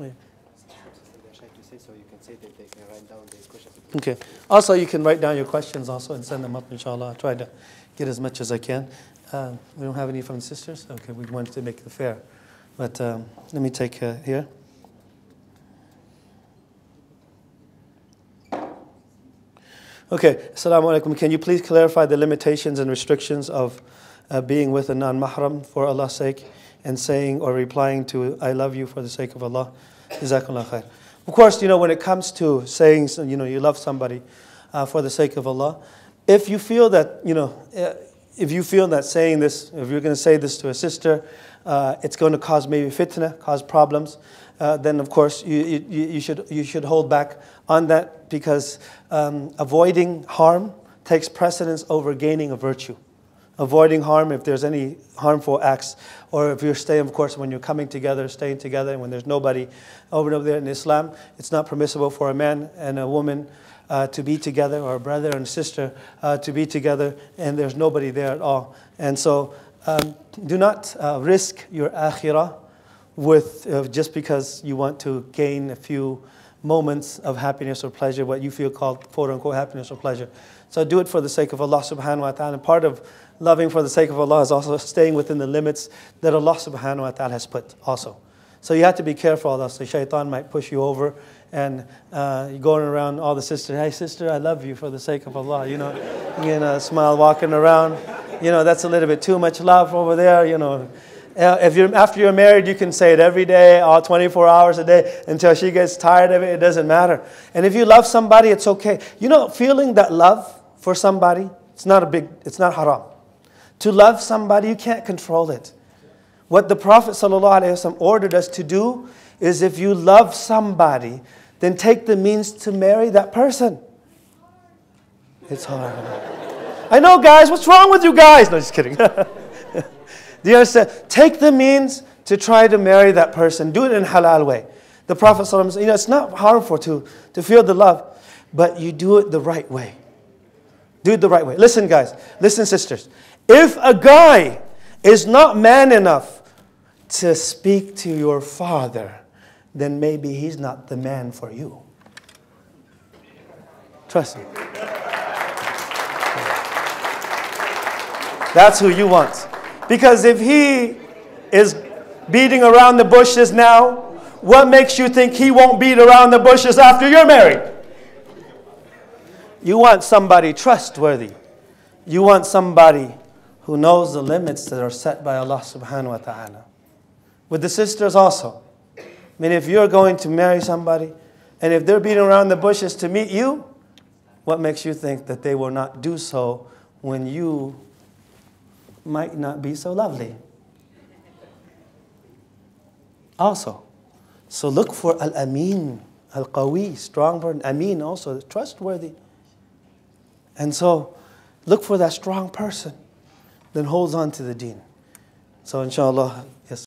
Yeah. So you can say that they can write down their questions. Okay. Also, you can write down your questions also and send them up, inshallah. I'll try to get as much as I can. We don't have any from the sisters? Okay, we wanted to make it fair. But let me take here. Okay, Assalamu alaikum. Can you please clarify the limitations and restrictions of being with a non-mahram for Allah's sake and saying or replying to I love you for the sake of Allah? Jazakallah khair. Of course, when it comes to saying, you love somebody for the sake of Allah, if you feel that, if you feel that saying this, if you're going to say this to a sister, it's going to cause maybe fitna, cause problems, then of course you should hold back on that, because avoiding harm takes precedence over gaining a virtue. Avoiding harm if there's any harmful acts, or if you're staying, of course, when you're coming together, staying together, and when there's nobody over there in Islam, it's not permissible for a man and a woman to be together, or a brother and sister to be together, and there's nobody there at all. And so do not risk your akhirah with just because you want to gain a few moments of happiness or pleasure, what you feel called quote-unquote happiness or pleasure. So do it for the sake of Allah subhanahu wa ta'ala. And part of loving for the sake of Allah is also staying within the limits that Allah subhanahu wa ta'ala has put also. So you have to be careful of that. So shaitan might push you over, and you're going around all the sisters, hey sister, I love you for the sake of Allah, smile walking around. That's a little bit too much love over there, after you're married, you can say it every day, all 24 hours a day, until she gets tired of it. It doesn't matter. And if you love somebody, it's okay. Feeling that love for somebody, it's not haram. To love somebody, you can't control it. What the Prophet ﷺ ordered us to do is, if you love somebody, then take the means to marry that person. It's hard. I know, guys, what's wrong with you guys? No, just kidding. Do you understand? Take the means to try to marry that person. Do it in a halal way. The Prophet ﷺ, it's not harmful to feel the love, but you do it the right way. Do it the right way. Listen, guys. Listen, sisters. If a guy is not man enough to speak to your father, then maybe he's not the man for you. Trust me. That's who you want. Because if he is beating around the bushes now, what makes you think he won't beat around the bushes after you're married? You want somebody trustworthy. You want somebody who knows the limits that are set by Allah subhanahu wa ta'ala. With the sisters also. If you're going to marry somebody, and if they're beating around the bushes to meet you, what makes you think that they will not do so when you might not be so lovely? Also, so look for al-amin, al-qawi, strong word, amin also, trustworthy. And so look for that strong person that holds on to the deen. So inshallah,